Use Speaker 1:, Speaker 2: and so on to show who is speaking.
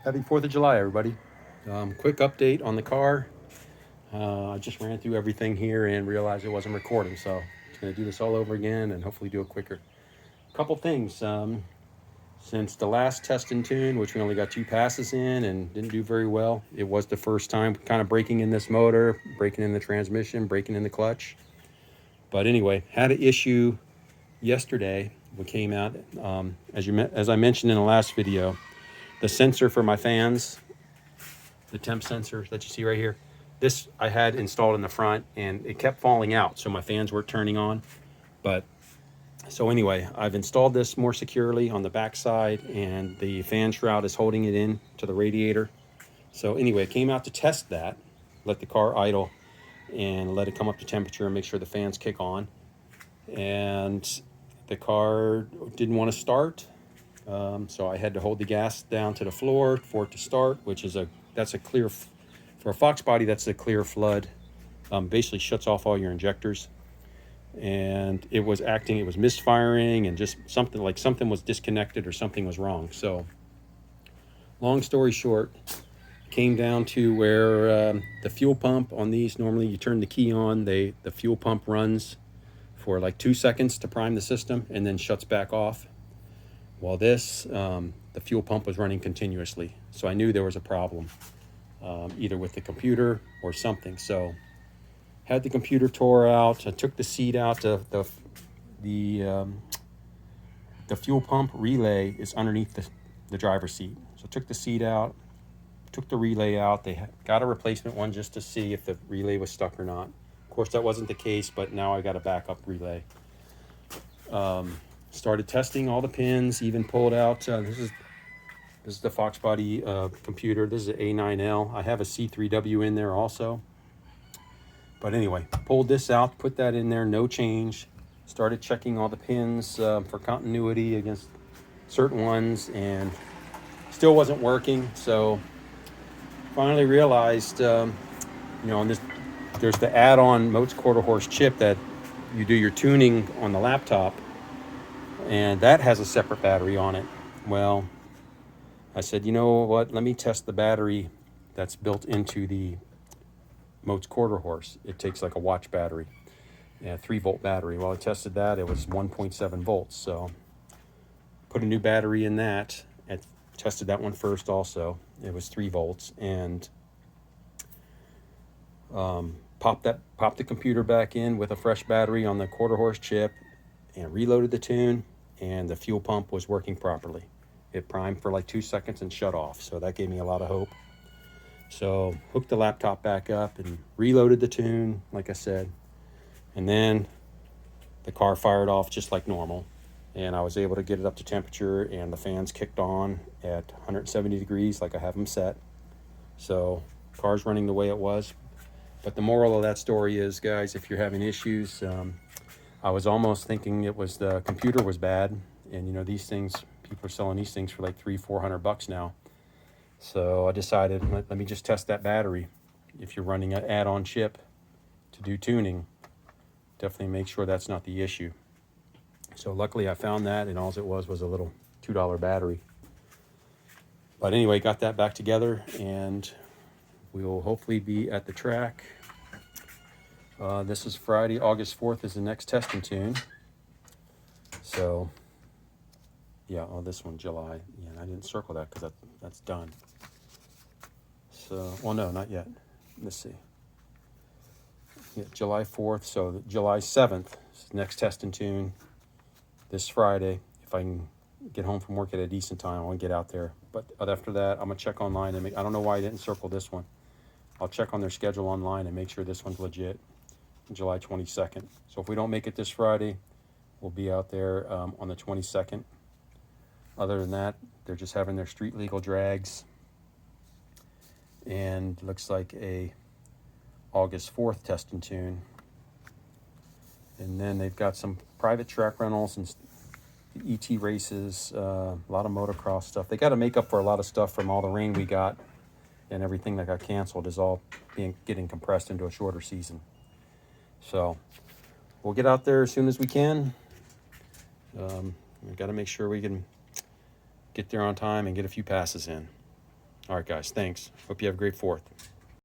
Speaker 1: Happy 4th of July, everybody. Quick update on the car. I just ran through everything here and realized it wasn't recording, so I'm going to do this all over again and hopefully do it quicker. Couple things. Since the last test and tune, which we only got 2 passes in and didn't do very well, it was the first time kind of breaking in this motor, breaking in the transmission, breaking in the clutch. But anyway, had an issue yesterday. We came out, as I mentioned in the last video, the sensor for my fans, the temp sensor that you see right here, this I had installed in the front and it kept falling out, so my fans weren't turning on. But so anyway, I've installed this more securely on the back side, and the fan shroud is holding it in to the radiator. So anyway, I came out to test that, let the car idle and let it come up to temperature and make sure the fans kick on. And the car didn't want to start. So I had to hold the gas down to the floor for it to start, which is that's a clear, for a Foxbody, that's a clear flood. Basically shuts off all your injectors. And it was misfiring and just something was disconnected or something was wrong. So long story short, came down to where the fuel pump on these, normally you turn the key on, the fuel pump runs for like 2 seconds to prime the system and then shuts back off. Well, this, the fuel pump was running continuously. So I knew there was a problem, either with the computer or something. So had the computer tore out. I took the seat out. The fuel pump relay is underneath the driver's seat. So I took the seat out, took the relay out. They got a replacement one just to see if the relay was stuck or not. Of course, that wasn't the case, but now I got a backup relay. Started testing all the pins, even pulled out, this is the Foxbody computer. This is an A9L. I have a C3W in there also. But anyway, pulled this out, put that in there, no change. Started checking all the pins for continuity against certain ones, and still wasn't working. So finally realized, on this, there's the add-on Moates Quarterhorse chip that you do your tuning on the laptop, and that has a separate battery on it. Well, I said, you know what, let me test the battery that's built into the Moates Quarterhorse. It takes like a watch battery, a 3-volt battery. Well, I tested that, it was 1.7 volts. So put a new battery in that and tested that one first also. It was 3 volts, and popped the computer back in with a fresh battery on the Quarterhorse chip and reloaded the tune, and the fuel pump was working properly. It primed for like 2 seconds and shut off, so that gave me a lot of hope. So hooked the laptop back up and reloaded the tune, like I said, and then the car fired off just like normal, and I was able to get it up to temperature, and the fans kicked on at 170 degrees like I have them set. So car's running the way it was. But the moral of that story is, guys, if you're having issues, I was almost thinking it was the computer was bad, and these things, people are selling these things for like $300-400 now. So I decided, let me just test that battery. If you're running an add-on chip to do tuning, definitely make sure that's not the issue. So luckily I found that, and all it was a little $2 battery. But anyway, got that back together, and we will hopefully be at the track. This is Friday, August 4th is the next test and tune. So, yeah, this one, July. Yeah, I didn't circle that because that's done. So, well, no, not yet. Let's see. Yeah, July 4th, so July 7th is next test and tune. This Friday, if I can get home from work at a decent time, I want to get out there. But after that, I'm going to check online and I don't know why I didn't circle this one. I'll check on their schedule online and make sure this one's legit. July 22nd. So if we don't make it this Friday, we'll be out there on the 22nd. Other than that, they're just having their street legal drags, and looks like a August 4th test and tune. And then they've got some private track rentals and ET races, a lot of motocross stuff. They got to make up for a lot of stuff from all the rain we got, and everything that got canceled is all getting compressed into a shorter season. So we'll get out there as soon as we can. We've got to make sure we can get there on time and get a few passes in. All right, guys, thanks. Hope you have a great 4th.